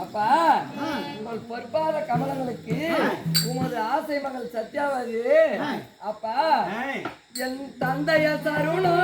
அப்பா உங்கள் பொற்பாத கமலங்களுக்கு உமது ஆசை மகள் சத்யாவதி அப்பா என் தந்தைய தருணா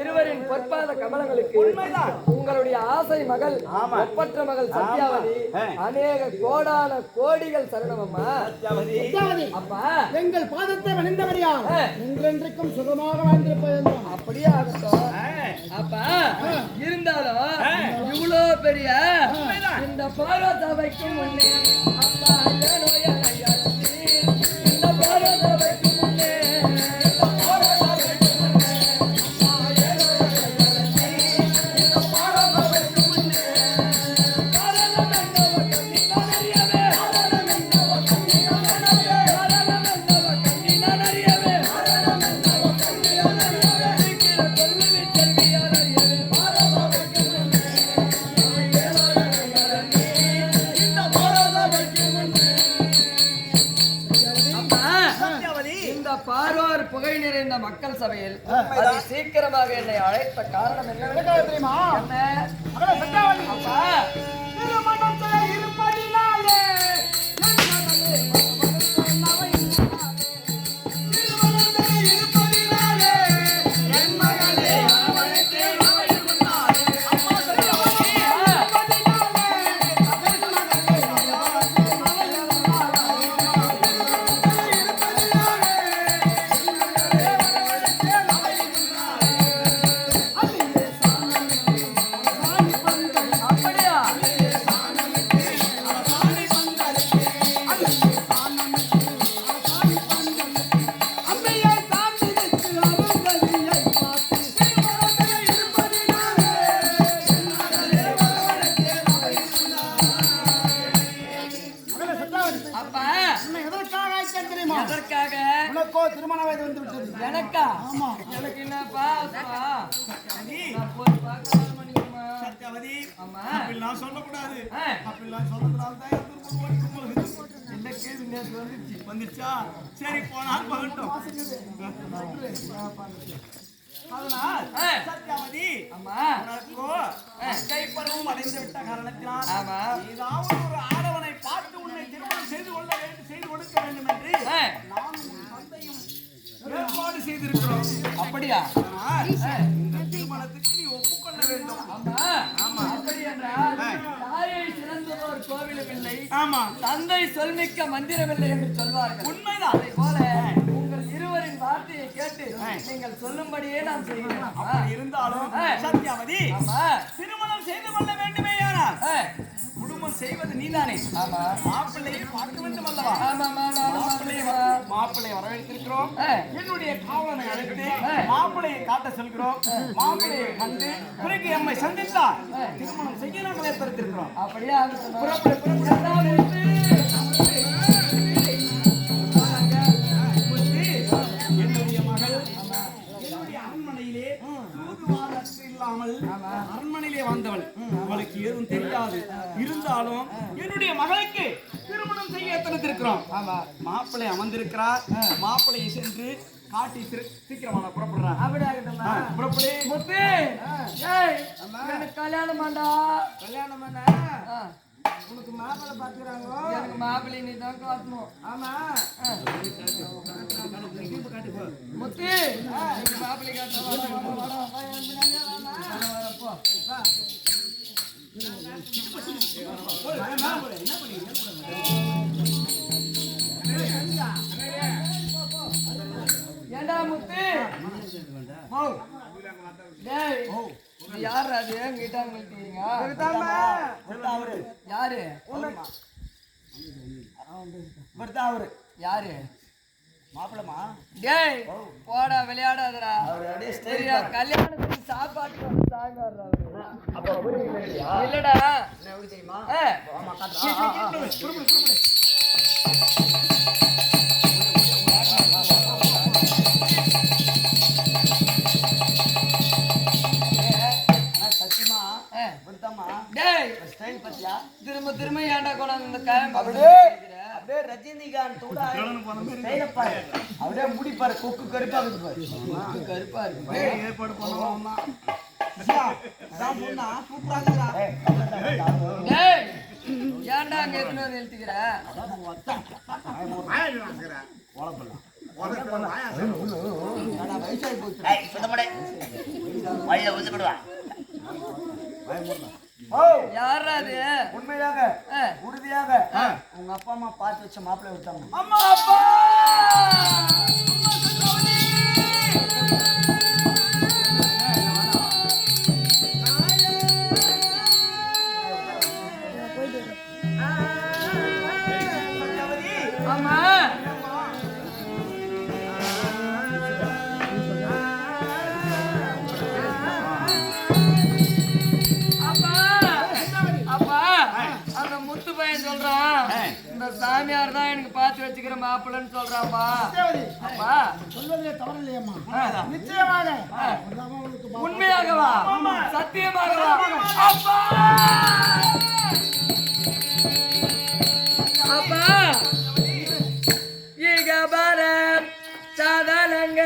இருவரின் பொற்பாத கமலங்களுக்கு உங்களுடைய ஆசை மகள் ஒப்பற்ற மகள் சத்யாவதி அநேக கோடான கோடிகள் சரணம் அம்மா. அப்பா எங்கள் பாதத்தை வணிந்தவரியா என்றென்றைக்கும் சுகமாக வாழ்ந்திருப்பது அப்படியே ஆகட்டும். அப்பா இருந்தாலும் இவ்வளோ பெரிய இந்த பாரதவைக்கு முன்னே அப்பா இந்த பாரதவைக்கு முன்னே பாரோர் புகை நிறைந்த மக்கள் சபையில் சீக்கிரமாக என்னை அழைத்த காரணம் என்ன தெரியுமா? திருமண வயது வந்து விட்டது. எனக்கா? ஆமா. எனக்கு என்னப்பா? சத்யாவதி அம்மா அப்படிலாம் சொல்லக்கூடாது. அப்படிலாம் சொல்லக்கூடாது. என்ன கேள்வி நேற்று வந்துச்சா? சரி போனால் பகட்டும். அதனால் சத்யாவதி அம்மா கைப்பருவம் அடைந்து விட்ட காரணத்தினால் ஏதாவது ஒரு ஆடவனை பார்த்து உன்னை திருமணம் செய்து கொடுக்க வேண்டும் என்று நான் தந்தையும் ஏற்பாடு செய்திருக்கிறோம். அப்படியா? இந்த திருமணத்துக்கு நீ ஒப்புக்கொள்ள வேண்டும். ஆமா. அப்படி என்றால் தாயை சிறந்ததோர் கோவிலும் இல்லை, ஆமா தந்தை சொல்மிக்க மந்திரமில்லை என்று சொல்வார்கள். உண்மைதான். அதை போல உங்கள் இருவரின் வார்த்தையை கேட்டு நீங்கள் சொல்லும்படியே நான் செய்கிறேன். அப்படி இருந்தாலும் சத்யாவதி திருமணம் செய்து கொள்ள வேண்டுமே யாரால் குடும்பம் செய்வது நீதானே? ஆமா. மாப்பிள்ளையை பார்க்க வேண்டும் அல்லவா? மாப்பிள்ளையை வரவேற்றிருக்கிறோம். என்னுடைய காவலனை அழைத்து மாப்பிள்ளையை காட்ட செல்கிறோம். மாப்பிள்ளையை கண்டு பிறகு எம்மை சந்தித்தார் திருமணம் செய்ய நாங்கள் ஏற்படுத்திருக்கிறோம். அப்படியே என்னுடைய மகள் என்னுடைய அரண்மனையிலே இல்லாமல் அரண்மனையிலே வந்தவள். அவளுக்கு ஏதும் தெரியாது. இருந்தாலும் என்னுடைய மகளுக்கு திருமணம் செய்ய எத்தனைத்திருக்கிறோம். மாப்பிள்ளை அமர்ந்திருக்கிறார். மாப்பிள்ளையை சென்று காட்டி சீக்கிரமான புறப்படுறார். புறப்படி முத்து. கல்யாணம் பண்ணா உனக்கு மாப்பிள்ளை பாத்துக்கிறாங்க. எனக்கு மாப்பிள்ளை நீ தான் காட்டணும். ஆமா முத்து மாப்பிள்ளை காட்டணும். ஏண்டா முத்து டேய் இது யார் அது கிட்டாங்க நிறுத்திங்க யாரு அவரு யாரு மாப்பிளமா டேய் போடா விளையாடாதடா சரியா கல்யாணத்துக்கு சாப்பாட்டு வந்தாங்க இல்லடா தெரியுமா திரும்ப திரும்ப ஏன்டா கொண்டாந்து இந்த காயம் அப்படியே ரஜினிகாந்த் அப்படியே முடிப்பாரு கொக்கு கருப்பா இருக்கு கருப்பா இருக்கு ஏற்பாடு பண்ணுவோம் ஏன்டா அங்க எத்தனை நிறுத்திக்கிற வயசாகி போச்சு யாரா அது உண்மையாக உறுதியாக உங்க அப்பா அம்மா பார்த்து வச்ச மாப்பிள்ளை விட்டாங்க அம்மா அப்பா ஆமா இந்த சாமியார் தான் எனக்கு பார்த்து வச்சுக்கிற மாப்பிள்ளன்னு சொல்றாப்பா அப்பா சொல்வதிலே தவறு இல்லையம்மா நிச்சயமாக உண்மையாகவா சத்தியமாகவா அப்பா அப்பா ஈக பாரம் சாதனங்க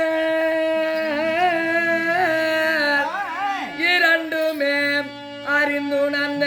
இரண்டுமே அறிந்து நன்ன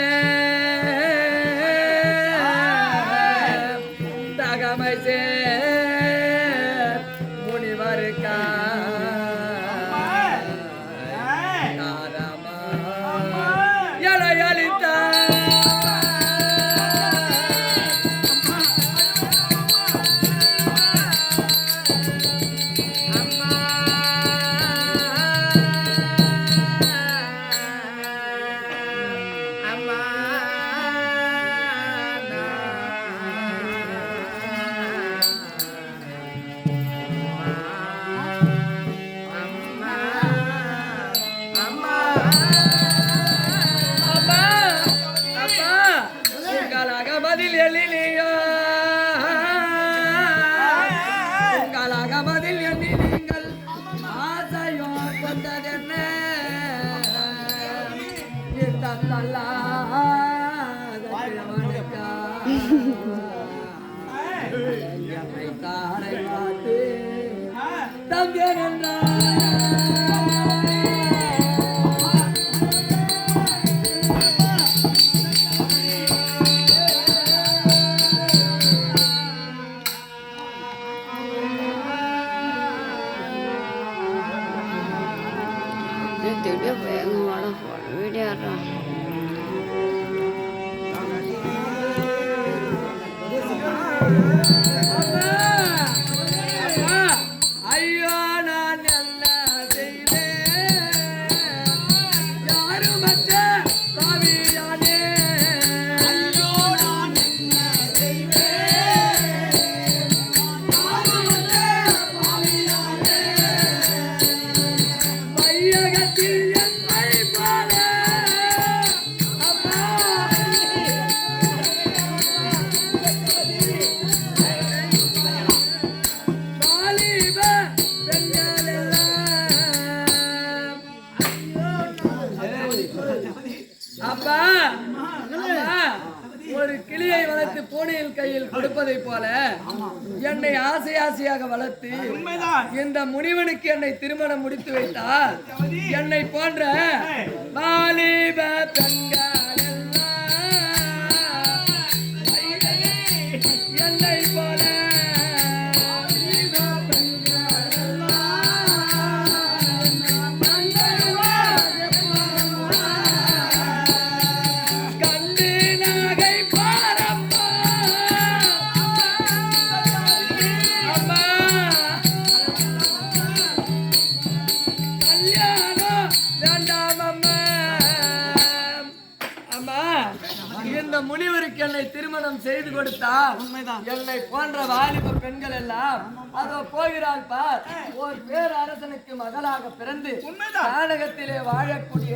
Dia pengen malah video orang. ஒரு கிளியை வளர்த்து பூனையில் கையில் கொடுப்பதை போல என்னை ஆசை ஆசையாக வளர்த்து இந்த முனிவனுக்கு என்னை திருமணம் முடித்து வைத்தால் என்னை போன்ற வாலிப பெண்கள் என்னை போல கல்யாணம் முனிவனுக்கு என்னை திருமணம் செய்து கொடுத்தால் என்னை போன்ற வாலிப பெண்கள் எல்லாம் அதோ போகிறாள் பார். ஒரு பேரரசனுக்கு மகளாக பிறந்து நாடகத்திலே வாழக்கூடிய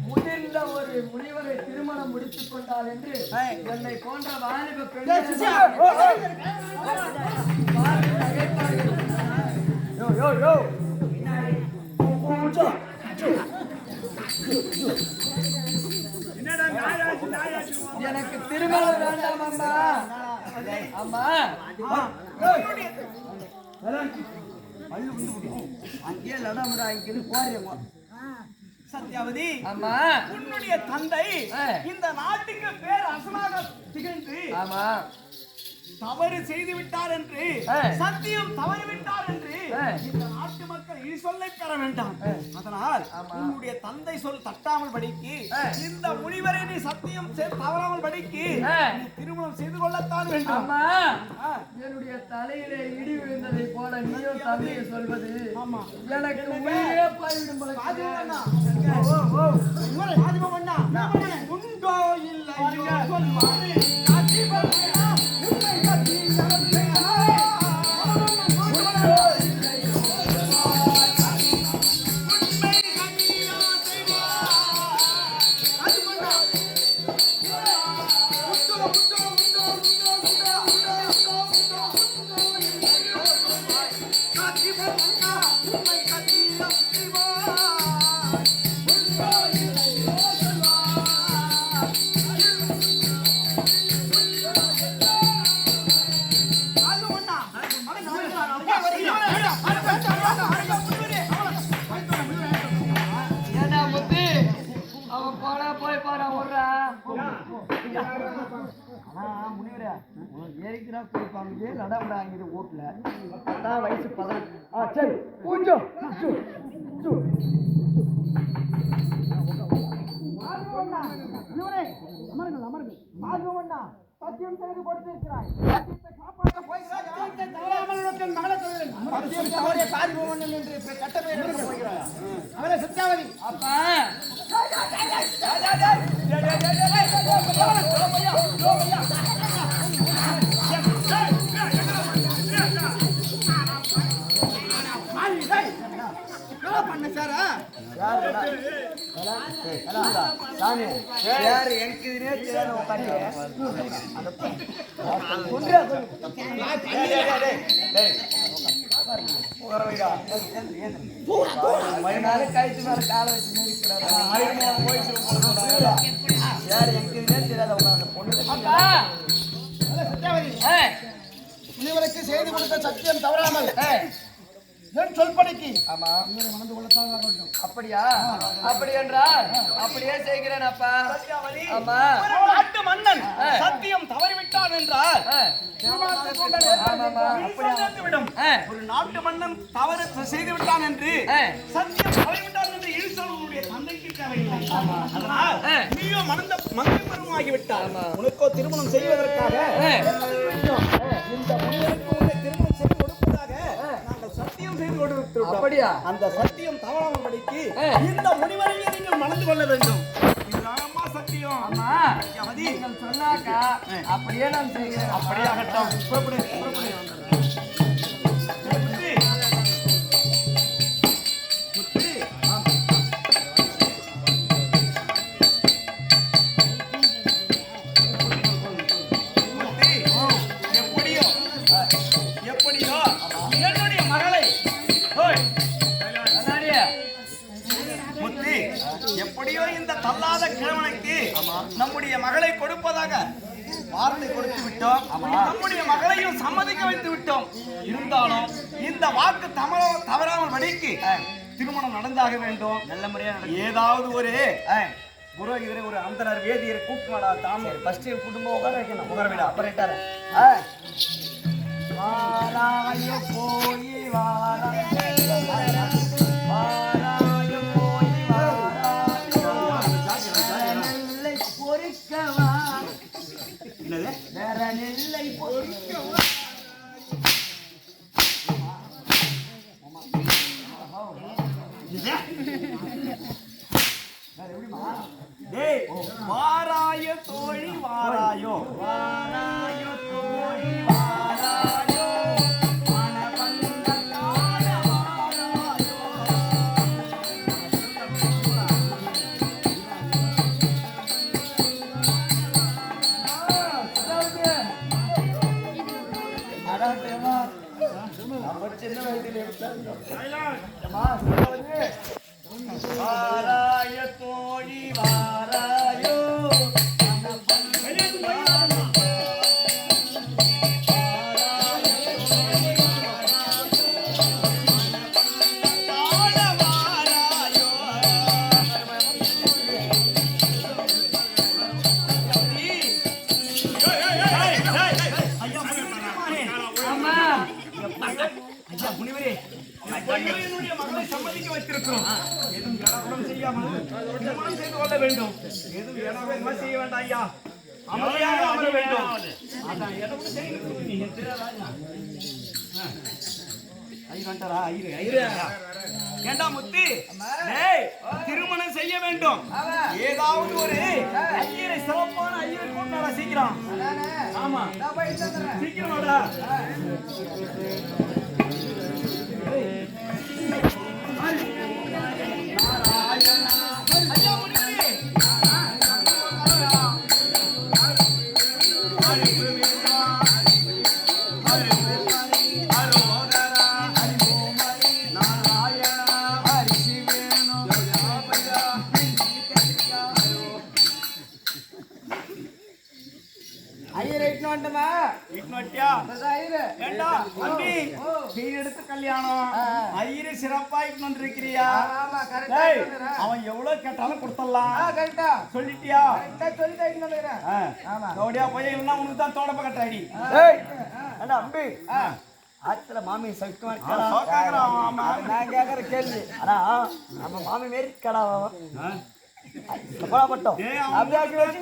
முதிர்ந்த ஒரு முனிவரை திருமணம் முடித்துக் கொண்டாள் என்று என்னை போன்ற வாலிப பெண்கள் எனக்கு திருமணம் வேண்டாம் அம்மா. அம்மா அங்கே லடமுடா இங்கிருந்து போறேன். சத்யாவதி, அம்மா உன்னுடைய தந்தை இந்த நாட்டுக்கு பேர் அரசனாக திகழ்ந்து ஆமா தவறு செய்து விட்டார் என்று சத்தியம் தவறு விட்டார் என்று இந்த நாட்டு மக்கள் இனி சொல்லை பெற வேண்டாம். அதனால் உன்னுடைய தந்தை சொல் தட்டாமல் படிக்கு இந்த முனிவரை நீ சத்தியம் தவறாமல் படிக்கு நீ திருமணம் செய்து கொள்ளத்தான் வேண்டும். அம்மா என்னுடைய தலையிலே இடி விழுந்ததை போல நீயும் தந்தையை சொல்வது எனக்கு உயிரே போய்விடும் போல. உண்டோ இல்லை சொல்வாரு வயசு 10. சரி கொஞ்சம் சத்தியம் செய்து கொடுத்திருக்கிறாய். அவரை சத்யாவதி அப்பா பண்ண சாரா கழிச்சு மேல கால வச்சு முனிவருக்கு செய்து கொடுத்த சத்தியம் தவறாமல் என் சொல்படிக்கு ஆமா மணந்து கொள்ளத்தான் வேண்டும். அப்படியா? அப்படி என்றால் அப்படியே செய்கிறேன் அப்பா. ஆமா ஒரு நாட்டு மன்னன் சத்தியம் தவறிவிட்டான் என்றால் ஒரு நாட்டு மன்னன் தவறு செய்து விட்டான் என்று சத்தியம் தவறிவிட்டான் என்று ஈஸ்வரனுடைய தந்தைக்கு தேவையில்லை. அதனால் நீயோ மணந்த மங்கை பருவமாகிவிட்டார். உனக்கோ திருமணம் செய்வதற்காக இந்த முனிவருக்கு உன்னை திருமணம் செய்து கொடுப்பதாக நாங்கள் சத்தியம் செய்து கொடுத்திருக்கிறோம். அப்படியா? அந்த சத்தியம் தவறாமல் படிக்கு இந்த முனிவரையே நீங்கள் மணந்து கொள்ள வேண்டும். இதுதானம்மா சத்தியம். அம்மா நீங்கள் சொன்னாக்கா அப்படியே நான் செய்கிறேன். அப்படியே ஆகட்டும். புறப்படு, புறப்படு. எப்படியோ என்னுடைய மகளை முத்தி எப்படியோ இந்த தள்ளாத கிழவனுக்கு நம்முடைய மகளை கொடுப்பதாக வார்த்தை கொடுத்து விட்டோம். நம்முடைய மகளையும் சம்மதிக்க வைத்து விட்டோம். இருந்தாலும் இந்த வாக்கு தவறாமல் படிக்கு திருமணம் நடந்தாக வேண்டும். நல்ல முறையா ஏதாவது ஒரு புரோகிதரை ஒரு அந்தனர் வேதியரை கூப்பிடா. தாமரை ஃபர்ஸ்ட் குடும்பம் உட்கார வைக்கணும். உட்கார விட அப்புறம் வாராய போய் நெல்லை பொறிக்கவா வேற நெல்லை பொறிக்கவா டேய் வாராய தோழி வாராயோ வாராய தோழி வாராயோ மனபந்தத்தான வாராயோ அடாட்டேமா நம்ம சின்ன வயதில் வாராய தோழி வாராயோ என்னுடைய மகளை சம்மதிக்க வைத்திருக்கிறோம். எதுவும் ஏடாகூடம் செய்யாமல் திருமணம் செய்து கொள்ள வேண்டும். எதுவும் ஏடாகூடம் செய்ய வேண்டாம் ஐயா. அமைதியாக அமர வேண்டும். அதான் எதுவும் செய்யணும். நீ தெரியாதா? ஐயரண்டரா ஐயரு ஏண்டா முத்தி டேய் திருமணம் செய்ய வேண்டும். ஏதாவது ஒரு ஐயரை சிறப்பான ஐயரை கொண்டு வர சீக்கிரம். ஆமா சீக்கிரம் வாடா. அவன் எவ்வளவு கேட்டாலும் கொடுத்தலாம். சொல்லிட்டியா? உனக்கு தான் தோடப்ப கட்டாடி அம்பி ஆத்துல மாமி நான் கேக்குற கேள்வி ஆனா நம்ம மாமி மாரி கடாவா பட்டோம் அப்படியாக்கி வச்சு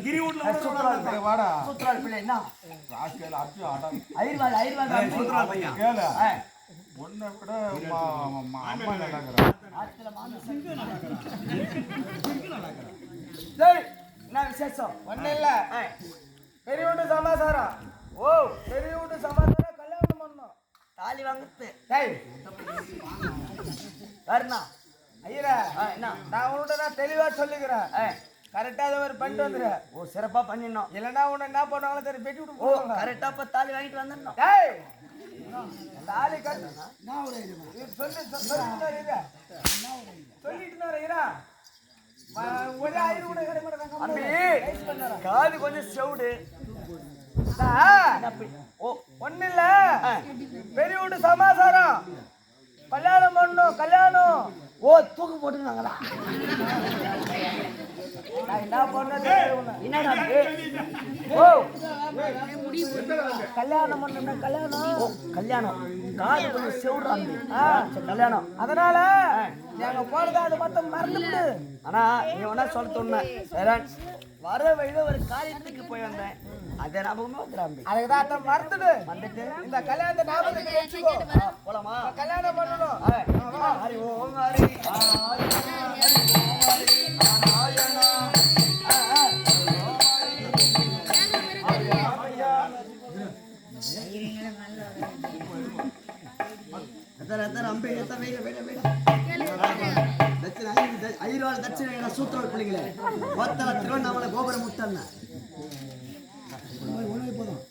கிரி வீட்டுல சூத்திரால் பிள்ளை என்ன ஐர்வாள் ஐர்வாள் கேளு ஒன்ன விட அம்மா நடக்கிறான் என்ன விசேஷம் ஒண்ணு இல்ல பெரிய வீட்டு சமாசாரம் ஓ பெரிய வீட்டு சமாசாரம் கல்யாணம் பண்ணணும் தாலி வாங்குது வரண்ணா ஐயரா என்ன நான் உன்கிட்ட நான் தெளிவா சொல்லிக்கிறேன் கரெக்டா அதை ஒரு பண்ணிட்டு வந்துடுறேன் ஓ சிறப்பா பண்ணிடணும் இல்லைன்னா உன்னை என்ன பண்ணுவாங்களோ சரி பெட்டி விட்டு ஓ கரெக்டா இப்ப தாலி வாங்கிட்டு வந்துடணும் தாலி கட்டு காது கொஞ்சம் செவுடு ஒண்ணு இல்ல பெரிய வீட்டு சமாசாரம் கல்யாணம் பண்ணணும் கல்யாணம் ஓ தூக்கு போட்டுருந்தாங்களா என்ன பண்ணது என்னடா ஓ கல்யாணம் பண்ண கல்யாணம் கல்யாணம் காது கொஞ்சம் செவுடுறாங்க கல்யாணம் அதனால நாங்க போறதா அது மொத்தம் மறந்துட்டு ஆனா நீ ஒன்னா சொல்ல சொன்ன வர வழியில ஒரு காரியத்துக்கு போய் வந்தேன் அதை ஞாபகமே வந்துடாம அதுக்குதான் மறந்துட்டு வந்துட்டு இந்த கல்யாணத்தை ஞாபகத்துக்கு வச்சுக்கோ போலாமா கல்யாணம் பண்ணணும் ஹரி ஓம் ஹரி ஐரோடு தட்சிண சூத்திரோடு பிள்ளைங்களே ஒத்தல திருவண்ணாமலை கோபுரம் முட்டல்ல போதும்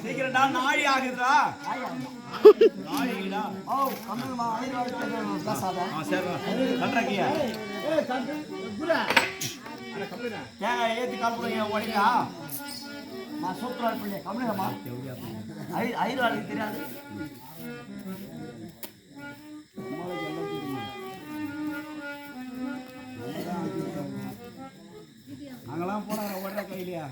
சீக்கிரம்டா நாழி ஆகுதுடா நாழிடா ஓ கம்மல்மா ஐரோடு பேசாத கண்ட்ராக்கியா ஏத்தி கால்புறீங்க ஓடிக்கா நான் சூத்திரோடு பிள்ளை கம்மலமா ஐரோடு தெரியாது அங்கெல்லாம் போனாங்க ஓடுற கையிலையா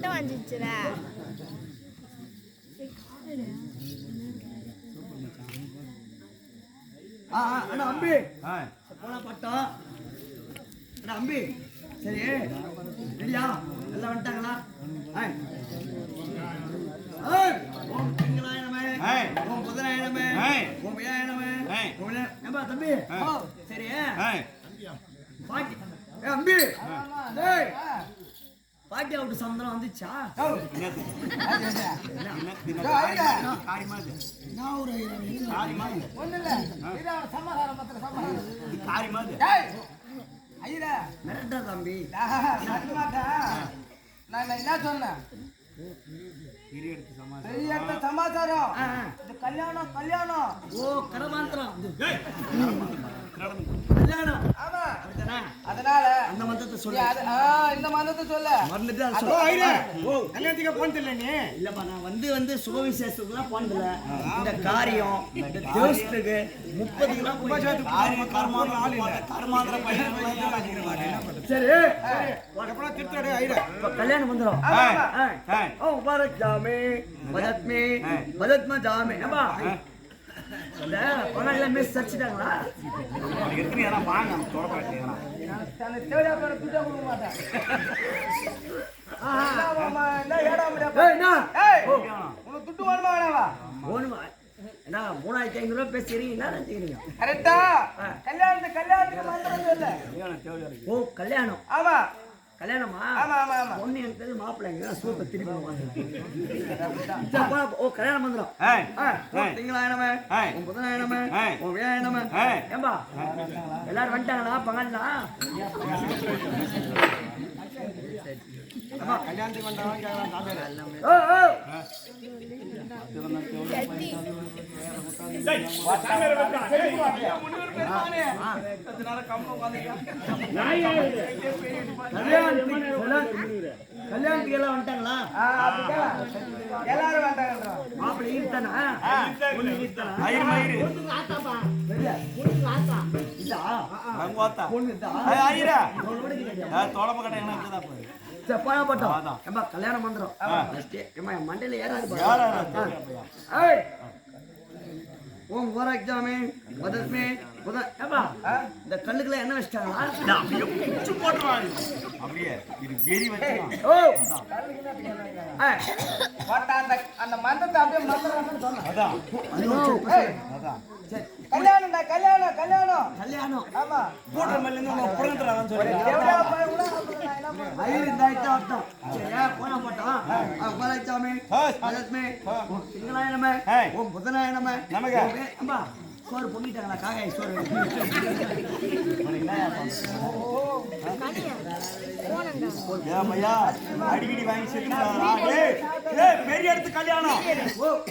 சொட்டை வாங்கிச்சுல அண்ணா அம்பி போனா பட்டம் அண்ணா அம்பி சரி ரெடியா எல்லாம் வந்துட்டாங்களா ஓம் திங்களாய நம ஓம் புதனாய நம ஓம் வியாழ நம ஓம் ஏம்பா தம்பி சரி பாட்டி அம்பி டேய் பாட்டி அவுட் சந்தனம் வந்துச்சா மிரட்டா தம்பி நான் என்ன சொன்னேன் பெரிய சமாச்சாரம் இது கல்யாணம் கல்யாணம் ஓ கடமாந்திரம் கல்யாணம் ஆமா அப்படிதானே அதனால அந்த மந்திரத்தை நீ சொல்லு இந்த மந்தத்தை சொல்ல மறந்துட்டு அதை அதோ சொல்லு. ஐயா ஓ கல்யாணத்துக்கு போன் தெரியல நீ இல்லப்பா நான் வந்து சுப விசேஷத்துக்குலாம் போனதில்ல இந்த காரியம் இந்த தேவஸ்துக்கு 30 கிலோ சரி அப்புறம் திருத்தடை ஐயா இப்ப கல்யாணம் வந்துடும் ஓ பாரத் ஜாமே பஜத்மே பஜத்மா ஜாமே ஏப்பா இந்த பணம் எல்லாமே சரிச்சிட்டாங்களா தேவையா பேர துட்டா கொடுக்க மாட்டேன் என்ன ஏடாம ஏய் என்ன உனக்கு துட்டு வேணுமா வேணாவா ஒண்ணுமா என்ன 3500 ரூபாய் பேசுறீங்க என்ன நினைக்கிறீங்க கரெக்டா கல்யாணத்துக்கு மந்திரம் சொல்ல ஓ கல்யாணம் ஆமா கல்யாணமா ஆமா ஆமா ஆமா பொண்ணு எனக்கு தெரிஞ்சு மாப்பிள்ளைங்க சூப்பர் திருப்பி ஓ கல்யாணம் வந்துடும் திங்களாயனமே உன் புதனாயனமே உன் வியாழனமே ஏம்பா எல்லாரும் வந்துட்டாங்களா பங்கல்லா கல்யாணத்துக்கு வந்தவங்க ஓ ஓ கல்யாணத்துக்கு எல்லாம் வந்துட்டாங்களா எல்லாரும் வேண்டாம் மாப்பிள்ளை ஈர்த்தானா பொண்ணு கல்யாணம் வந்துடும் மண்டையில ஏறாது ஓம் ஓராக்ஜாமே மதத்மே இந்த கல்லுக்குலாம் என்ன வச்சிட்டாங்களா ஓ அந்த மந்தத்தை அப்படியே மந்திரம் சொன்னேன் சரி கல்யாணம் கல்யாணம் கல்யாணம் கல்யாணம் ஆமா சோறு பொங்கிட்டாங்களா காக்காய் சோறு அடிக்கடி வாங்கி பெரிய இடத்து கல்யாணம்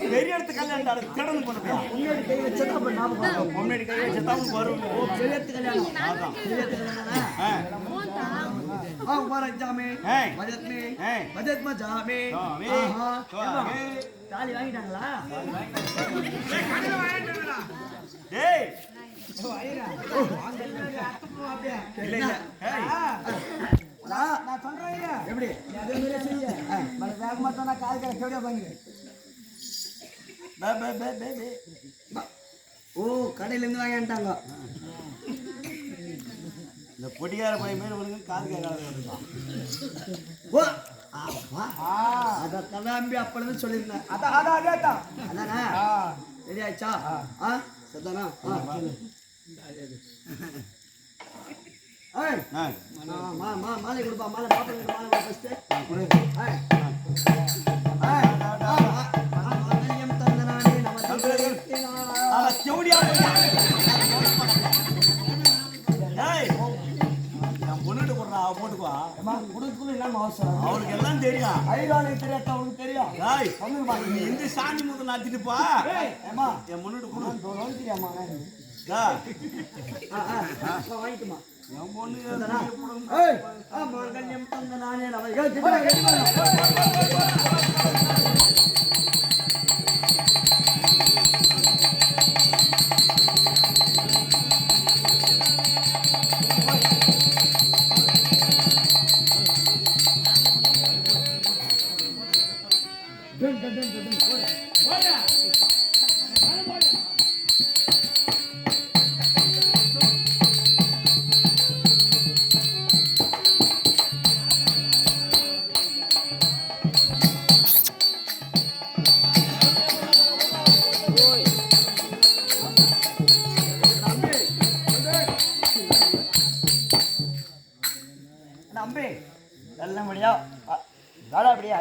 பெரிய இடத்து கல்யாணம் திறந்து பண்ணுறியா முன்னாடி கை வச்சதா அப்ப ஞாபகம் வரும். முன்னாடி கையை வச்சுதான் வரும் பெரிய இடத்து கல்யாணம் பெரிய இடத்து கல்யாணம் தாலி வாங்கிட்டாங்களா டேய் நான் சொல்றேன் எப்படி அதே மாதிரி செய்ய வேகமா தான் கால் கரை கேடியா வாங்கி ஓ கடையில இருந்து வாங்கிட்டாங்க இந்த பொடிக்கார பையன் மேல வந்து காது கேட்காத ஓ அதான் நம்பி அப்பளந்து சொல்லியிருந்தேன் அதான் அதேதான் அதானே ரெடி ஆயிடுச்சா சரிதானா மாலை கொடுப்பா மாலை மாப்பிள்ளை மாலை ஃபர்ஸ்ட் மாங்கல்யம் தந்தனானே நமக்கு பொண்ணுட்டு போடுறா அவ போட்டுக்குவா கொடுக்கணும் இல்லாம அவசரம் அவளுக்கு எல்லாம் தெரியும் ஐயாவுக்கு தெரியாத அவனுக்கு தெரியும் நீ எந்த சாமி முதல் நாத்திட்டுப்பா ஏமா என் முன்னிட்டு கொடு தெரியாமா வாங்கிக்குமா என் பொண்ணு மாங்கல்யம் தந்தனானே நமக்கு நம்பி நல்லபடியா நல்லபடியா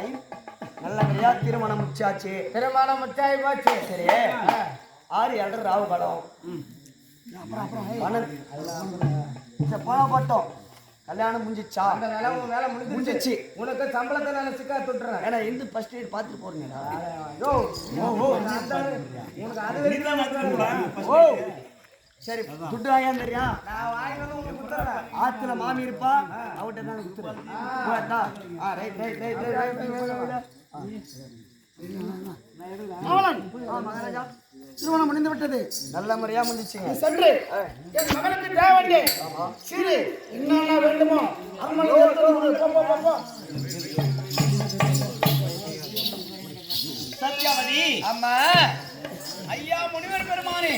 நல்லபடியா திருமணம் முடிச்சாச்சு. திருமணம் முச்சாயி போச்சு. சரி 6 ராவு படம் போனப்பட்டோம். கல்யாணம் முடிஞ்சிச்சா? அந்த நிலவு வேலை முடிஞ்சிச்சு. உனக்கு சம்பளத்தை நான் சிக்கா தொட்டுறேன். ஏன்னா இருந்து ஃபர்ஸ்ட் எய்ட் பார்த்துட்டு போறீங்க. உனக்கு அது வரைக்கும் ஓ சரி துட்டு வாங்க தெரியா? நான் வாங்கினது உங்களுக்கு கொடுத்துறேன். ஆத்துல மாமி இருப்பா அவட்ட தான் குத்துறேன். Right right right right. மகாராஜா திருமணம் முடிந்து விட்டது. நல்ல முறையா முடிஞ்சிச்சுங்க. சென்று என் மகனுக்கு தேவையே சிறு என்னென்ன வேண்டுமோ சத்யாவதி அம்மா ஐயா முனிவர் பெருமானே,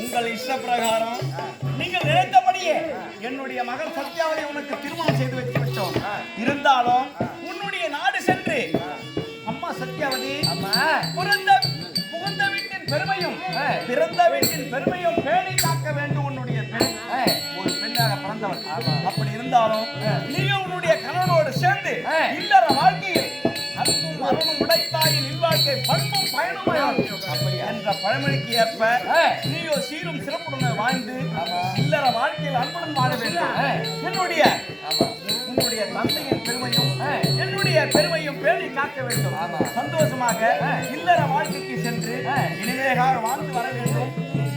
உங்கள் இஷ்ட பிரகாரம் நீங்கள் நினைத்தபடியே என்னுடைய மகள் சத்யாவதி உனக்கு திருமணம் செய்து வைத்து விட்டோம். இருந்தாலும் உன்னுடைய நாடு சென்று அம்மா சத்யாவதி புகுந்த வீட்டின் பெருமையும் பிறந்த வீட்டின் பெருமையும் பேணி காக்க வேண்டும். உன்னுடைய பெண் ஒரு பெண்ணாக பிறந்தவள். அப்படி இருந்தாலும் நீயும் உன்னுடைய கணவனோடு சேர்ந்து இல்லற வாழ்க்கையில் அன்பும் மரணம் உடைத்தாயின் இல்வாழ்க்கை பண்பும் பயணமயம் அப்படி என்ற பழமொழிக்கு ஏற்ப நீயோ சீரும் சிறப்புடன் வாழ்ந்து இல்லற வாழ்க்கையில் அன்புடன் வாழ வேண்டும். உன்னுடைய தந்தையின் பெருமையும் என்னுடைய பெருமையும் பேணி காக்க வேண்டும். சந்தோஷமாக இல்லற வாழ்க்கைக்கு சென்று இனிமையாக வாழ்ந்து வர வேண்டும்.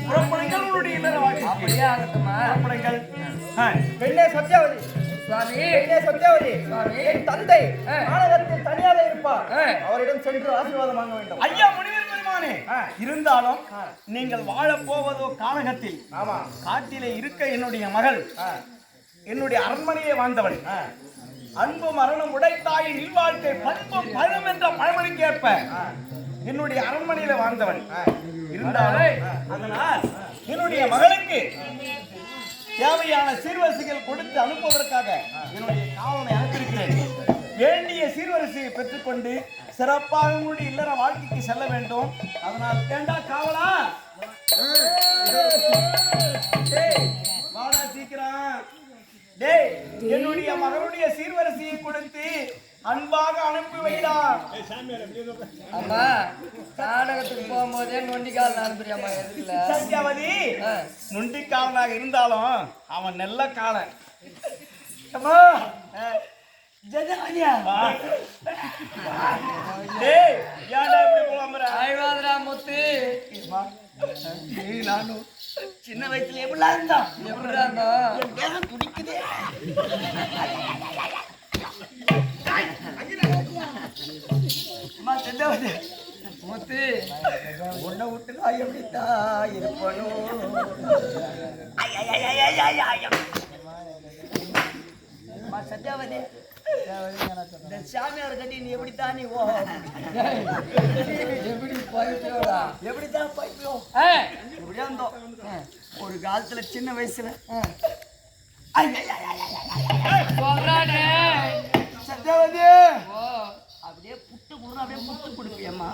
புறப்படுங்கள் உன்னுடைய இல்லற வாழ்க்கை. அப்படியே ஆகட்டுமா? புறப்படுங்கள். பெண்ணே சத்யாவதி சுவாமி பெண்ணே சத்யாவதி சுவாமி என் தந்தை மாநகரத்தில் தனியாக இருப்பார். அவரிடம் சென்று ஆசீர்வாதம் வாங்க வேண்டும். ஐயா முனிவர் பெருமானே, இருந்தாலும் நீங்கள் வாழப் போவதோ கானகத்தில் காட்டிலே இருக்க என்னுடைய மகள் என்னுடைய அரண்மனையே வாழ்ந்தவள். அன்பு மரணம் உடைத்தாயின் இல்வாழ்க்கை பண்பும் பழம் என்ற பழமொழிக்கு ஏற்ப என்னுடைய அரண்மனையில வாழ்ந்தவள். இருந்தாலும் அதனால் என்னுடைய மகளுக்கு தேவையான சீர்வரிசைகள் கொடுத்து அனுப்புவதற்காக என்னுடைய காவலனை அனுப்பியிருக்கிறேன். வேண்டிய சீர்வரிசையை பெற்றுக்கொண்டு சிறப்பாக உங்களுடைய இல்லற வாழ்க்கைக்கு செல்ல வேண்டும். அதனால் ஏண்டா காவலா வாடா சீக்கிரம். டேய் என்னுடைய மகளுடைய சீர்வரிசையை கொடுத்து அன்பாக அனுப்பி வைடா. அம்மா நாடகத்துக்கு போகும்போதே நொண்டிக்கால் அனுப்புறியாம்மா? எதுக்குல சத்யாவதி நொண்டிக்காலனாக இருந்தாலும் அவன் நல்ல காலன். ஆய்வாதரா முத்து நானும் சின்ன வயசுல எப்படிலாம் இருந்தா எப்படிடா இருந்தோம்? துடிக்குதே. முத்து உன்னை விட்டு நான் எப்படித்தான் இருப்பனும். சத்யாவதி இந்த சாமியார் கட்டி நீ எப்படித்தான் நீ எப்படி போயிட்டோடா? எப்படித்தான் பைப்பியோம் எப்படியா இருந்தோம். ஒரு காலத்துல சின்ன வயசுல சொல்றானே சத்யாவதி ஓ அப்படியே புட்டு குடுறா அப்படியே முட்டு கொடுப்பியம்மா.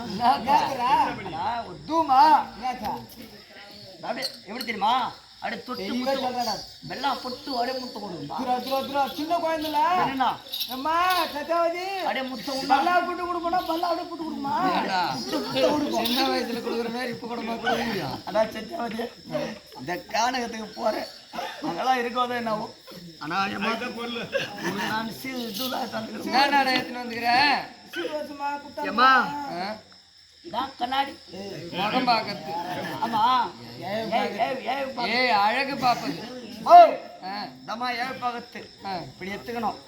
ஒரு தூமா அப்படியே எப்படி தெரியுமா? அப்படியே தொட்டு வெள்ளம் பொட்டு அப்படியே முட்டை கொடுப்பா. சின்ன குழந்தைல என்னன்னா அம்மா சத்யாவதி அப்படியே முட்டை பல்லா புட்டு கொடுக்கணும். பல்லா அப்படியே புட்டு கொடுக்குமா? சின்ன வயசுல கொடுக்குற மாதிரி இப்ப கொடுமா கொடுக்க முடியும்? அதான் சத்யாவதி இந்த கானகத்துக்கு போறேன் அங்கெல்லாம் இருக்கோதோ என்னவோ. ஆனா நான் என்ன நாடா எடுத்துன்னு வந்துக்கிறேன்? ஏமா கண்ணாடி முகம் பார்க்கறது. ஆமா ஏய் அழகு பாப்பது. ஓ தம்மா ஏழு பக்கத்து இப்படி எடுத்துக்கணும்.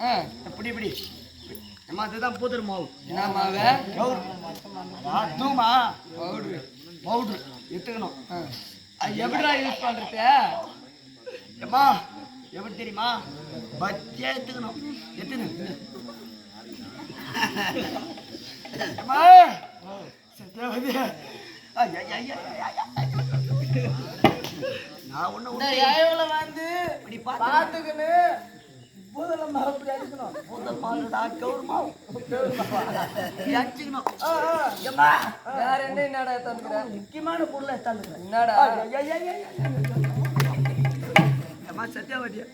இப்படி இப்படி அம்மா அதுதான் பூதர் மாவு. என்ன மாவு? தூமா பவுடரு பவுட்ரு எடுத்துக்கணும். அது எப்படிடா யூஸ் பண்றது? ஏம்மா எப்படி தெரியுமா? பத்தியா எடுத்துக்கணும். எடுத்துக்கணும் சத்தியவதி நான் ஒண்ணு ஏவல வந்து இப்படி பாத்துக்கின்னு பூதலம் அப்படி அடிக்கணும். வேற என்ன என்னடா தந்துக்கிற? முக்கியமான பொருளை தந்துக்கிறேன். என்னடா? ஏமா சத்தியாவதியா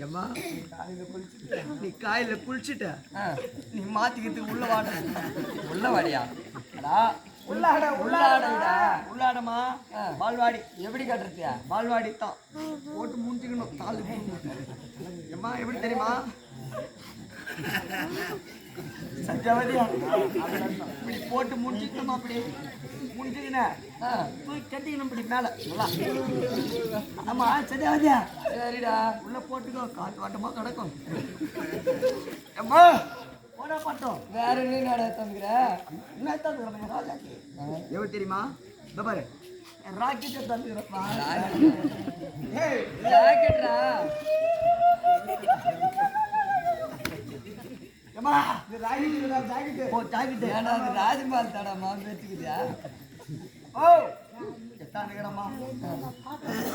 ஏமா நீ காயில குளிச்சுட்ட நீ மாத்திக்கிறதுக்கு உள்ள வாட உள்ள வாடியா? உள்ளாட உள்ளாடா. உள்ளாடமா பால்வாடி எப்படி கட்டுறதியா? பால்வாடி தான் போட்டு முடிச்சுக்கணும் தாலி ஏமா எப்படி தெரியுமா சத்தியாவதியா இப்படி போட்டு முடிச்சுக்கணும் அப்படி முடிச்சுக்கினேன் போய் கட்டிக்கணும் இப்படி மேல நல்லா ஆமா சத்தியாவதியா சரிடா. உள்ள போட்டுக்கோ காட்டு வாட்டமா கிடக்கும் ஏம்மா போட மாட்டோம் வேற என்ன என்னடா தந்துக்கிற? என்ன தந்துக்கிறேன் ராஜாக்கு எவ்வளவு தெரியுமா இந்த பாரு ராக்கெட்டை தந்துக்கிறப்பா ஜாக்கெட்ரா. ஏம்மா இது ராக்கெட்டு ஓ ஜாக்கெட்டு ஏன்டா அது ராஜ்மால் தடாமா வச்சுக்கிறியா? ஓ எத்தானுக்கிறம்மா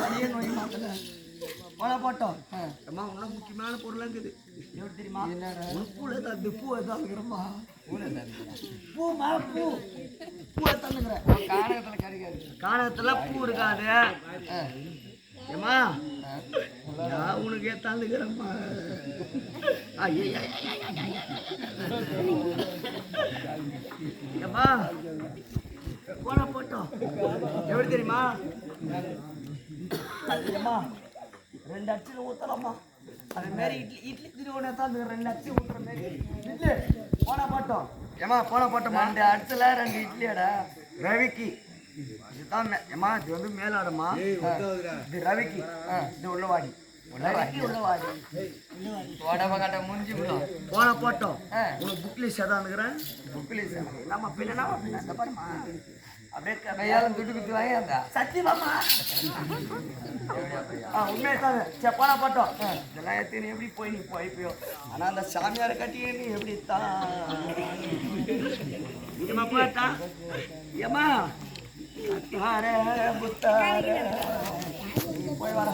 அடியே நோய் மாத்தல போட போட்டோம் அம்மா இன்னும் முக்கியமான பொருள் இருக்குது எப்படி தெரியுமா பூல தந்து பூ தந்துக்கிறம்மா பூமா பூ பூவை தந்துக்கிறேன் கானகத்துல கிடைக்காது. காணத்துல பூ இருக்காது ஏமா நான் உனக்கு தந்துக்கிறேம்மா ஏம்மா போன போட்டோம் எப்படி தெரியுமா ஏம்மா 2 அச்சில் ஊத்தலாமா அது மாதிரி இட்லி திருவண்ணா தான் 2 அச்சு ஊத்துற மாதிரி இட்லி போன போட்டோம் ஏமா போன போட்டோமா 2 அடிச்சல 2 இட்லியாடா? ரவிக்கு இதுதான் ஏமா இது வந்து மேலாடமா இது ரவிக்கு இது உள்ளவாடி ரவிக்கு உள்ளவாடி உடம்ப கட்ட முடிஞ்சு விடும். போன போட்டோம் உனக்கு புக்லீஸ் எதான்னுக்கிறேன் புக்லீஸ் இல்லாம பின்னா இந்த பாருமா அப்படியே கையாலும் துட்டு குத்து வாங்கியாந்தா? சத்தியமாமா உண்மையை தாங்க சரி போன போட்டோம் இதெல்லாம் எத்தனை எப்படி போய் நீ போய்ப்பியோ ஆனா அந்த சாமியாரை கட்டி நீ எப்படி தான் ஏமா போட்டா ஏமா புத்தார போய் வர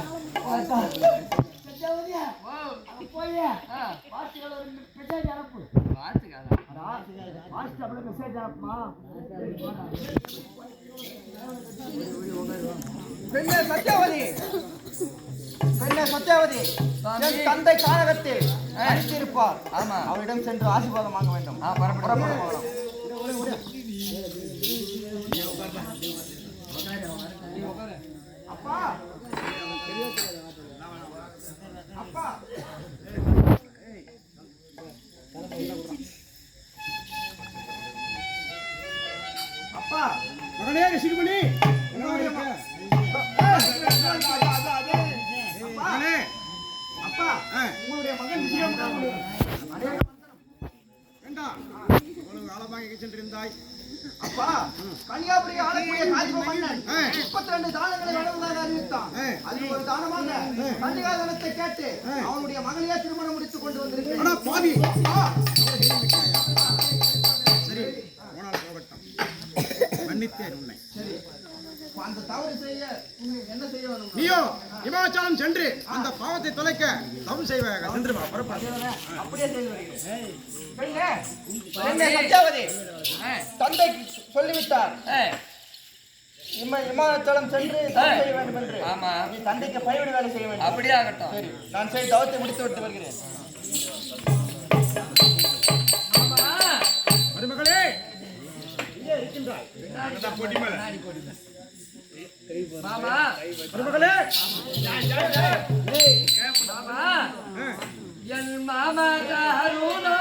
பெண்ணே சத்யாவதி, பெண்ணே சத்யாவதி, என் தந்தை கானகத்தில் அழைத்திருப்பார். ஆமா. அவரிடம் சென்று ஆசீர்வாதம் வாங்க வேண்டும். பரப்பட அப்பா அப்பா அப்பா மகனே சிறுமணி அப்பா உங்களுடைய மகன் வேண்டாம் இவ்வளவு காலமாக சென்றிருந்தாய் அப்பா கன்னியாகுமரி ஆளக்கூடிய காஞ்சி மன்னன் 32 தானங்களை வழங்குவதாக அறிவித்தான். அதில் ஒரு தானமாக கன்னிகாதானத்தை கேட்டு அவனுடைய மகளையே திருமணம் முடித்துக் கொண்டு வந்திருக்கிறேன். பாவி சரி போனால் போகட்டும் மன்னித்தேன் உன்னை. சரி அந்த தவறு செய்ய என்ன செய்ய வேண்டும்? நீயோ இமாச்சலம் சென்று அந்த பாவத்தை தொலைக்க தவம் செய்வாயாக சென்று வா புறப்படு. அப்படியே செய்து வருகிறேன். பெண்ணே, பெண்ணே சத்யாவதி, தந்தை சொல்லிவிட்டார் இமாச்சலம் சென்று தவம் செய்ய வேண்டும் என்று. ஆமா. நீ தந்தைக்கு பயிர் வேலை செய்ய வேண்டும். அப்படியே ஆகட்டும். சரி நான் செய்து தவத்தை முடித்து விட்டு வருகிறேன். மருமகளே இங்கே இருக்கின்றாய் பொடி மேல மாமா மருமகளே மாமா என் மாமா கருணா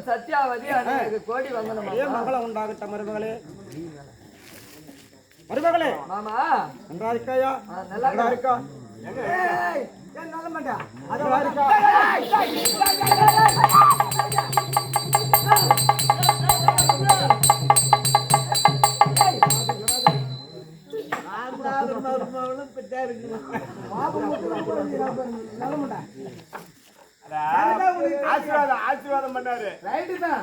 சத்யாவதி அன்னைக்கு கோடி வந்தனம் ஏன் மகள உண்டாகட்டும் மருமகளே மருமகளே மாமா. நன்றா இருக்காயா நல்லா இருக்கா நல்ல மாட்டா நல்லா இருக்கா ஆசீர்வாதம் பண்ணாரு ரைட்டு தான்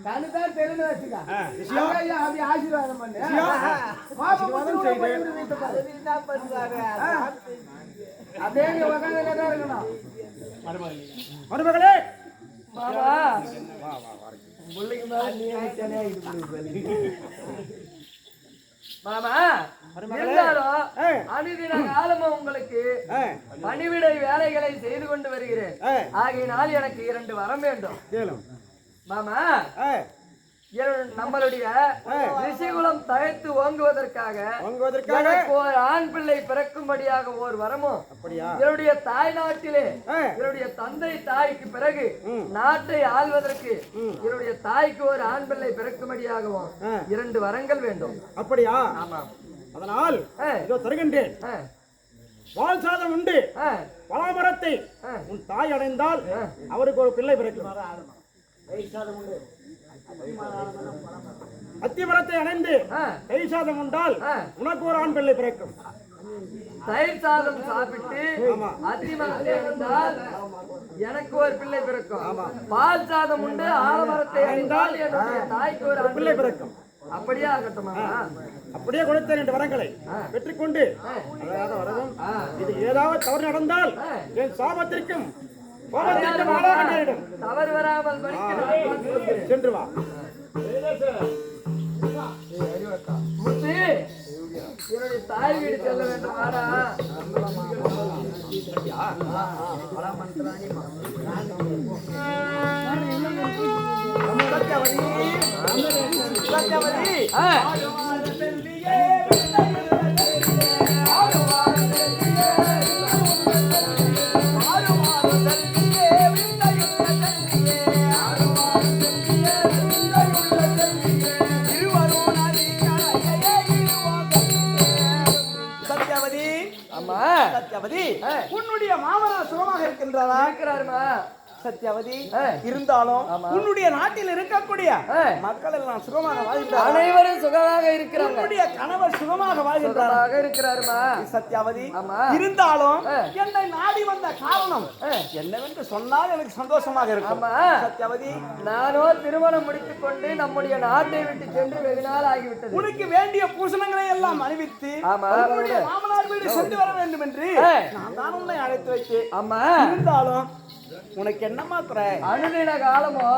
கண்ணுதான் தெரிஞ்சு வச்சுக்க அப்படி ஆசீர்வாதம் பண்ணு ஆசீர்வாதம் செய்து அப்படியே உட்காந்து தான் இருக்கணும் மருமகளே மாமா முள்ளைக்கு மேல நீ நினைச்சானே ஆகிட்டு மாமா இருந்தாலும் அனுதின காலமா உங்களுக்கு பணிவிடை வேலைகளை செய்து கொண்டு வருகிறேன். ஆகையினால் எனக்கு 2 வரம் வேண்டும் மாமா. நம்மளுடைய ரிஷிகுலம் தழைத்து ஓங்குவதற்காக ஒரு ஆண் பிள்ளை பிறக்கும்படியாக ஒரு வரமும், என்னுடைய தாய் நாட்டிலே என்னுடைய தந்தை தாய்க்கு பிறகு நாட்டை ஆள்வதற்கு என்னுடைய தாய்க்கு ஒரு ஆண் பிள்ளை பிறக்கும்படியாகவும் 2 வரங்கள் வேண்டும். அப்படியா? ஆமா. அதனால் இதோ தருகின்றேன். வால் சாதம் உண்டு பலாமரத்தை உன் தாய் அடைந்தால் அவருக்கு ஒரு பிள்ளை பிறக்கும். அத்திமரத்தை அடைந்து தயிர் சாதம் உண்டால் உனக்கு ஒரு ஆண் பிள்ளை பிறக்கும். தயிர் சாதம் சாப்பிட்டு அத்திமரத்தை அடைந்தால் எனக்கு ஒரு பிள்ளை பிறக்கும். பால் சாதம் உண்டு ஆலமரத்தை அடைந்தால் என்னுடைய தாய்க்கு ஒரு பிள்ளை பிறக்கும். அப்படியே ஆகட்டுமா? அப்படியே கொடுத்த 2 வரங்களை பெற்றுக்கொண்டு வரவும். இது ஏதாவது தவறு நடந்தால் என் சாபத்திற்கும் தவறு வராமல் சென்று வா. முத்து, என்னுடைய தாய் வீடு செல்ல வேண்டும். ஆடா சத்யாவதி, உன்னுடைய மாமனார் சுகமாக இருக்கின்றாரா? இருக்கிறாருமா சத்யாவதி. இருந்தாலும் உன்னுடைய நாட்டில் இருக்கக்கூடிய மக்கள் எல்லாம் சுகமாக வாழ்கிறார்கள். அனைவரும் சுகமாக இருக்கிறாங்க. உன்னுடைய கணவர் சுகமாக வாழ்கிறாராக இருக்கிறாருமா சத்யாவதி. இருந்தாலும் என்னை நாடி வந்த காரணம் என்னவென்று சொன்னால் எனக்கு சந்தோஷமாக இருக்கும். சத்யாவதி, நானோ திருமணம் முடித்துக் கொண்டு நம்முடைய நாட்டை விட்டு சென்று வெகு நாள் ஆகிவிட்டது. உனக்கு வேண்டிய பூசணங்களை எல்லாம் அணிவித்து மாமனார் வீடு சென்று வர வேண்டும் என்று நான் தான் உன்னை அழைத்து வைத்தேன். ஆமா. இருந்தாலும் உனக்கு என்னமா குறை? அனுதின காலமோ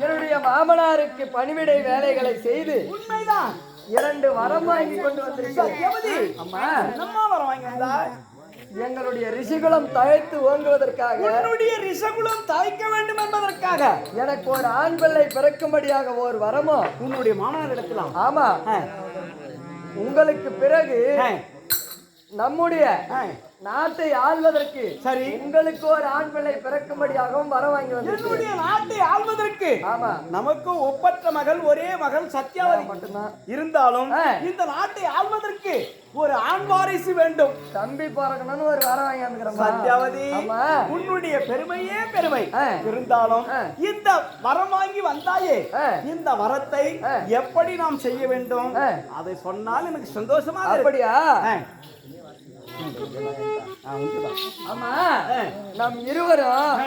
என்னுடைய மாமனாருக்கு பணிவிடை வேலைகளை செய்து உண்மைதான் 2 வரம் வாங்கி கொண்டு வந்திருக்கிறேன். அம்மா, என்னம்மா வரம் வாங்கி வந்தாய்? எங்களுடைய ரிஷிகுலம் தழைத்து ஓங்குவதற்காக, உன்னுடைய ரிஷிகுலம் தழைக்க வேண்டும் என்பதற்காக எனக்கு ஒரு ஆண் பிள்ளை பிறக்கும்படியாக ஒரு வரமோ உன்னுடைய மாமனார் இடத்திலாம். ஆமா. உங்களுக்கு பிறகு நம்முடைய நாட்டை ஆள்வதற்கு சரி உங்களுக்கு ஒரு ஆண் பிள்ளை பிறக்கும்படியாகவும் வர வாங்கி வந்து என்னுடைய நாட்டை ஆள்வதற்கு நமக்கு ஒப்பற்ற மகள் ஒரே மகள் சத்யாவதி மட்டும்தான். இருந்தாலும் இந்த நாட்டை ஆள்வதற்கு ஒரு ஆண் வாரிசு வேண்டும். தம்பி பிறக்கணும்னு ஒரு வர வாங்கி வந்துக்கிறோம் சத்யாவதி. உன்னுடைய பெருமையே பெருமை. இருந்தாலும் இந்த வரம் வாங்கி வந்தாயே, இந்த வரத்தை எப்படி நாம் செய்ய வேண்டும் அதை சொன்னால் எனக்கு சந்தோஷமா. அப்படியா? ஆமா, நாம் இருவரும்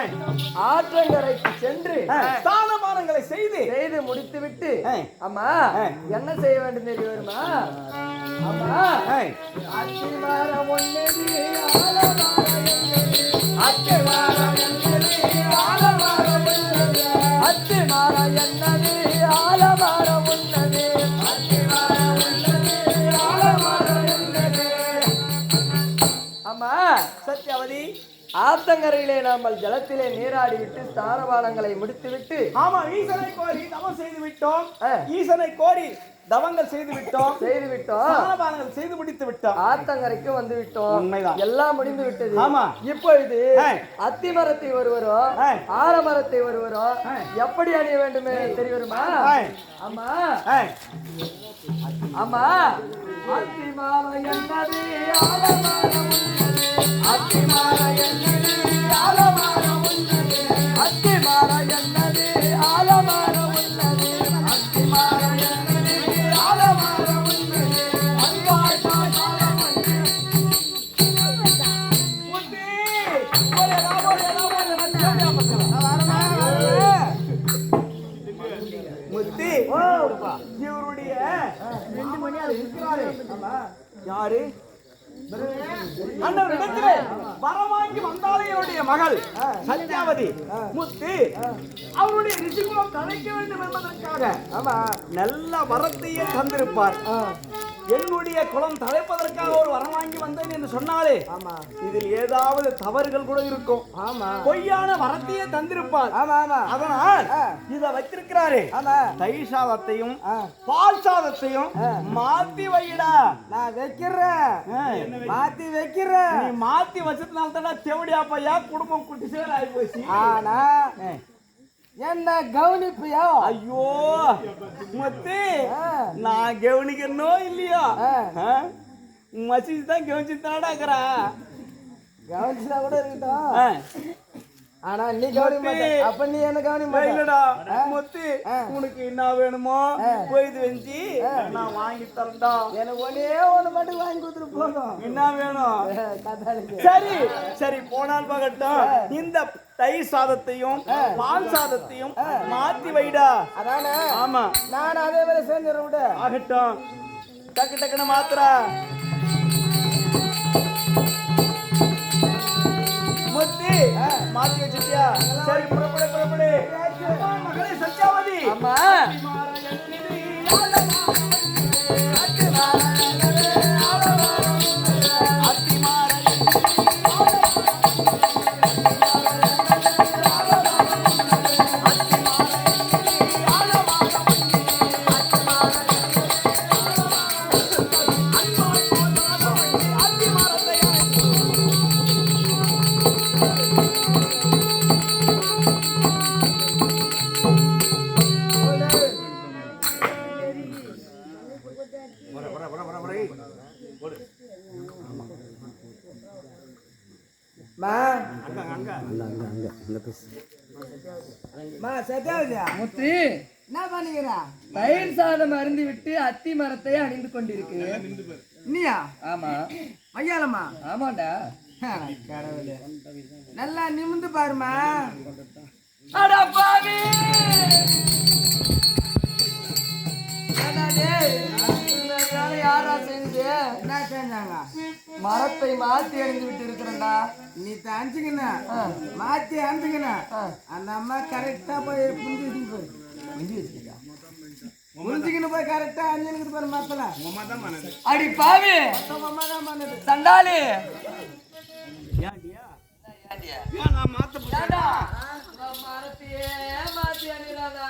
ஆற்றங்கரைக்கு சென்று ஸ்நானமானங்களை செய்து முடித்துவிட்டு அம்மா என்ன செய்ய வேண்டும் தெரியுமா? அம்மா, அத்திமரம் ஒன்னது ஆலமரம் என்னது, அத்திமரம் என்னது ஆலமரம் என்னது, அத்திமரம் என்னது ஆலமரம் என்னது, அத்திமரம் என்னது ஆலமரம் என்னது. அம்மா சத்யாவதி, ஆத்தங்கரையிலே நாமல் ஜலத்திலே நீராடிவிட்டு ஸ்நானபானங்களை முடித்துவிட்டு ஆமா ஈசனை கோரி தவம் செய்து விட்டோம். ஈசனை கோரி தவங்கள் செய்து விட்டோம், ஸ்நானபானங்கள் செய்து முடித்து விட்டோம், ஆத்தங்கரைக்கு வந்து விட்டோம். உண்மைதான். எல்லாம் முடிந்து விட்டது. ஆமா. இப்பொழுது அத்தி மரத்தை ஒருவரும் ஆலமரத்தை ஒருவரும் எப்படி அணிய வேண்டும் தெரியுமா? ஆமா ஆமா. அத்தி மாலை என்னது ஆலமரம் உள்ளது, அத்தி மாலை என்னது ஆலமரம் உள்ளது, அத்தி மாலை என்னது ஆலமரம் உள்ளது, அத்தி மாலை என்னது ஆலமரம் உள்ளது, அங்காய் காலம் முத்தி இவருடைய 2 மணி அது இருக்கிறாரு. யாரு? அண்ணவரிடத்திலே வரவாங்கி வந்தாலே என்னுடைய மகள் சத்யாவதி முத்தி அவருடைய ரிஷிகுலம் தலைக்க வேண்டும் என்பதற்காக நல்ல வரத்தையே தந்திருப்பார். என்னுடைய குலம் தலைப்பதற்காக ஒரு வரம் வாங்கி வந்தேன் என்று சொன்னாலே இதில் ஏதாவது தவறுகள் கூட இருக்கும். பொய்யான வரத்தையே தந்திருப்பார். அதனால் இத வைத்திருக்கிறாரே தயிர் சாதத்தையும் பால் சாதத்தையும் மாத்தி வைடா. நான் வைக்கிறேன், மாத்தி வைக்கிறேன். நீ மாத்தி வச்சதுனால தான் தேவடியா பையா குடும்பம் குட்டி சேர் ஆகி போச்சு. ஆனா என்ன கவனிப்பியா? ஐயோ முத்தி, நான் கவனிக்கணும் இல்லையா? மசிச்சு தான் கவனிச்சு தாடாக்குறா. கவனிச்சுனா கூட இருக்கட்டும், ஆனா நீ கவனிக்க. அப்ப நீ என்ன கவனிக்கடா முத்தி? உனக்கு என்ன வேணுமோ போயிது வெஞ்சி நான் வாங்கி தரேன்டா. எனக்கு ஒண்ணு மட்டும் வாங்கி கொடுத்துட்டு போதும். என்ன வேணும்? சரி சரி போனால் பகட்டும். இந்த தயிர் சாதத்தையும் பால் சாதத்தையும் மாத்தி வைடா. அதானே? ஆமா, நான் அதே வேலை செஞ்சிடறேன். விட ஆகட்டும். டக்கு டக்குன்னு மாத்திரா முத்தி மாத்தி வச்சிட்டியா? சரி புறப்படு புறப்படு. மகளே சத்யாவதி. அம்மா முத்தி என்ன பண்ணிக்கிறா? தயிர் சாதம் அருந்து விட்டு அத்தி மரத்தை அணிந்து கொண்டிருக்கு. நீயா? ஆமா. மையாலமா? ஆமாண்டா. கடவுளே, நல்லா நிமிந்து பாருமா. அட பாவி, யாரா செஞ்சு என்ன செஞ்சாங்க? மரத்தை மாத்தி அணிந்து விட்டு இருக்கிறண்டா. நீ அணிச்சுக்கின மாத்தி அணிச்சுக்கின. அந்த அம்மா கரெக்டா போய் புரிஞ்சு போய் புரிஞ்சுக்கின்னு போய் கரெக்டா அணிஞ்சுக்கிட்டு பாரு மரத்துல. அடி பாவி, அம்மா தான் பண்ணது. சண்டாளி மரத்தையே மாத்தி அணிறானா?